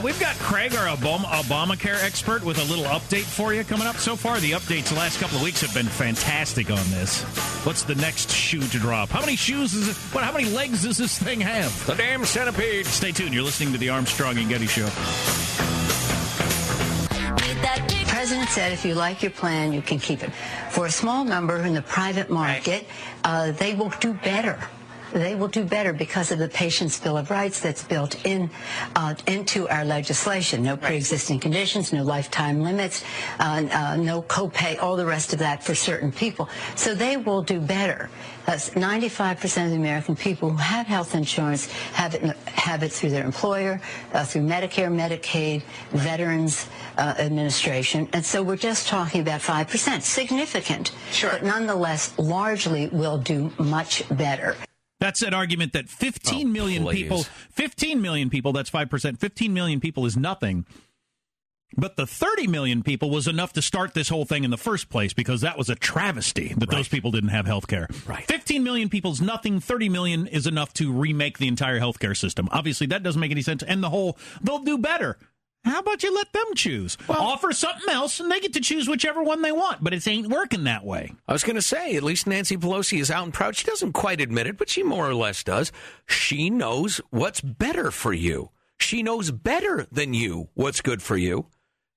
We've got Craig, our ObamaCare expert, with a little update for you coming up. So far, the updates the last couple of weeks have been fantastic on this. What's the next shoe to drop? How many shoes is it? How many legs does this thing have? The damn centipede. Stay tuned. You're listening to the Armstrong and Getty Show. The president said if you like your plan, you can keep it. For a small number in the private market, they will do better. They will do better because of the Patient's Bill of Rights that's built into our legislation. No pre-existing conditions, no lifetime limits, no copay, all the rest of that for certain people. So they will do better. 95% of the American people who have health insurance have it through their employer, through Medicare, Medicaid, Veterans Administration. And so we're just talking about 5%. Significant, but nonetheless largely will do much better. That's an argument that 15 million people, that's 5%, 15 million people is nothing. But the 30 million people was enough to start this whole thing in the first place because that was a travesty that those people didn't have health care. 15 million people is nothing. 30 million is enough to remake the entire health care system. Obviously, that doesn't make any sense. And they'll do better. How about you let them choose? Offer something else, and they get to choose whichever one they want. But it ain't working that way. I was going to say, at least Nancy Pelosi is out and proud. She doesn't quite admit it, but she more or less does. She knows what's better for you. She knows better than you what's good for you,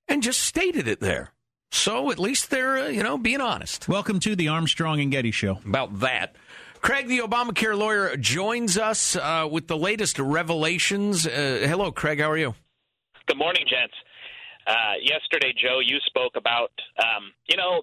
and just stated it there. So at least they're, being honest. Welcome to the Armstrong and Getty Show. About that. Craig, the ObamaCare lawyer, joins us with the latest revelations. Hello, Craig. How are you? Good morning, gents. Yesterday, Joe, you spoke about,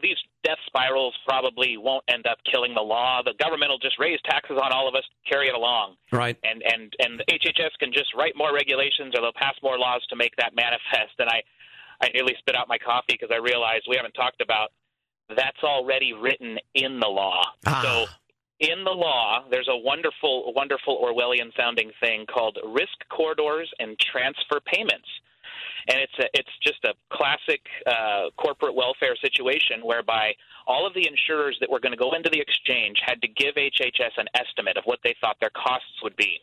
these death spirals probably won't end up killing the law. The government will just raise taxes on all of us, carry it along. Right. And the HHS can just write more regulations or they'll pass more laws to make that manifest. And I nearly spit out my coffee because I realized we haven't talked about that's already written in the law. So in the law, there's a wonderful Orwellian-sounding thing called risk corridors and transfer payments. And it's just a classic corporate welfare situation whereby all of the insurers that were going to go into the exchange had to give HHS an estimate of what they thought their costs would be.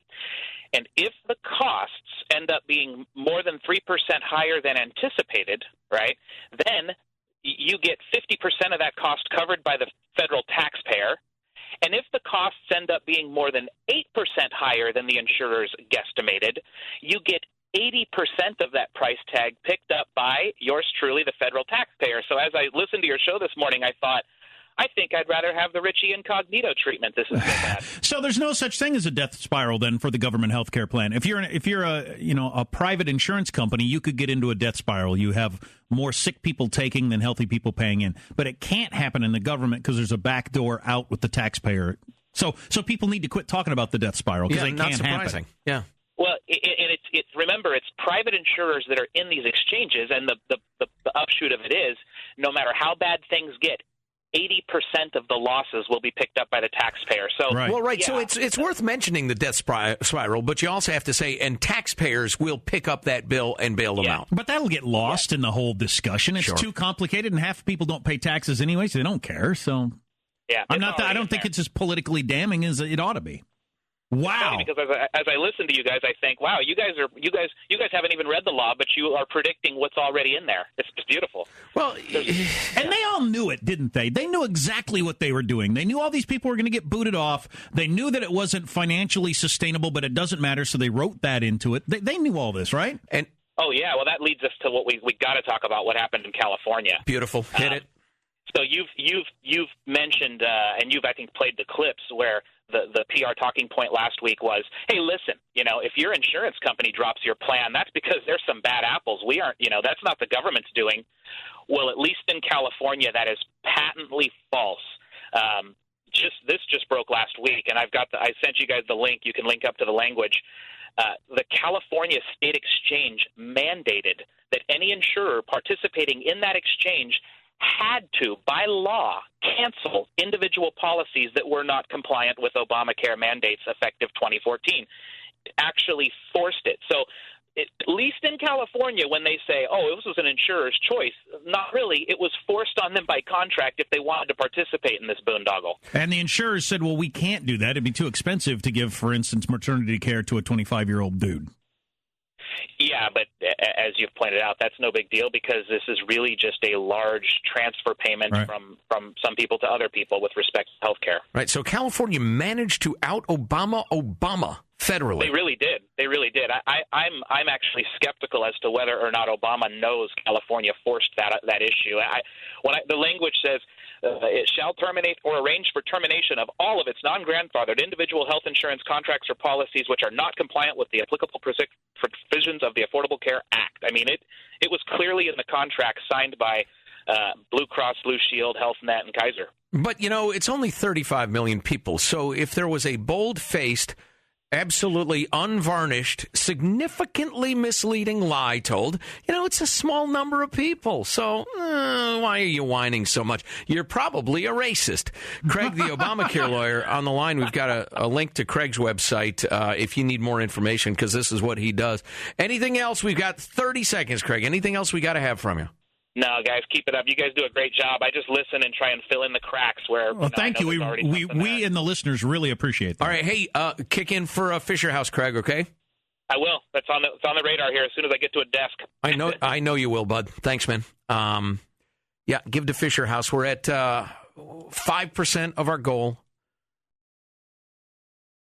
And if the costs end up being more than 3% higher than anticipated, right, then you get 50% of that cost covered by the federal taxpayer. And if the costs end up being more than 8% higher than the insurers guesstimated, you get 80% of that price tag picked up by yours truly, the federal taxpayer. So as I listened to your show this morning, I thought, I think I'd rather have the Richie Incognito treatment. This is so bad. So there's no such thing as a death spiral then for the government health care plan. If you're a private insurance company, you could get into a death spiral. You have more sick people taking than healthy people paying in. But it can't happen in the government because there's a back door out with the taxpayer. So people need to quit talking about the death spiral because they can't happen. Yeah. Well, remember, it's private insurers that are in these exchanges, and the upshoot of it is, no matter how bad things get, 80% of the losses will be picked up by the taxpayer. So, So it's worth mentioning the death spiral, but you also have to say, and taxpayers will pick up that bill and bail them out. But that'll get lost in the whole discussion. It's too complicated, and half the people don't pay taxes anyway, so they don't care. So, I don't think it's as politically damning as it ought to be. Wow! Because as I listen to you guys, I think, wow, you guys haven't even read the law, but you are predicting what's already in there. It's beautiful. Well, and they all knew it, didn't they? They knew exactly what they were doing. They knew all these people were going to get booted off. They knew that it wasn't financially sustainable, but it doesn't matter, so they wrote that into it. They knew all this, right? And well, that leads us to what we got to talk about. What happened in California? Beautiful. Hit it. So you've mentioned and you've, I think, played the clips where the PR talking point last week was, hey, listen, if your insurance company drops your plan, that's because there's some bad apples. We aren't, that's not the government's doing. Well, at least in California, that is patently false. This just broke last week, and I sent you guys the link. You can link up to the language. The California State Exchange mandated that any insurer participating in that exchange had to, by law, cancel individual policies that were not compliant with Obamacare mandates effective 2014. It actually forced it. So at least in California, when they say, this was an insurer's choice, not really. It was forced on them by contract if they wanted to participate in this boondoggle. And the insurers said, well, we can't do that. It'd be too expensive to give, for instance, maternity care to a 25-year-old dude. Yeah, but as you've pointed out, that's no big deal because this is really just a large transfer payment from some people to other people with respect to health care. Right. So California managed to out-Obama federally. They really did. I'm actually skeptical as to whether or not Obama knows California forced that issue. The language says it shall terminate or arrange for termination of all of its non-grandfathered individual health insurance contracts or policies which are not compliant with the applicable provisions of the Affordable Care Act. I mean, it was clearly in the contract signed by Blue Cross Blue Shield, Health Net, and Kaiser. But, it's only 35 million people. So if there was a bold-faced, absolutely unvarnished, significantly misleading lie told, it's a small number of people. So why are you whining so much? You're probably a racist. Craig, the Obamacare lawyer, on the line. We've got a link to Craig's website if you need more information, because this is what he does. Anything else? We've got 30 seconds, Craig. Anything else we got to have from you? No, guys, keep it up. You guys do a great job. I just listen and try and fill in the cracks where. Well, thank you. We and the listeners really appreciate that. All right, hey, kick in for Fisher House, Craig. Okay. I will. It's on the radar here as soon as I get to a desk. I know you will, bud. Thanks, man. Yeah, give to Fisher House. We're at 5% of our goal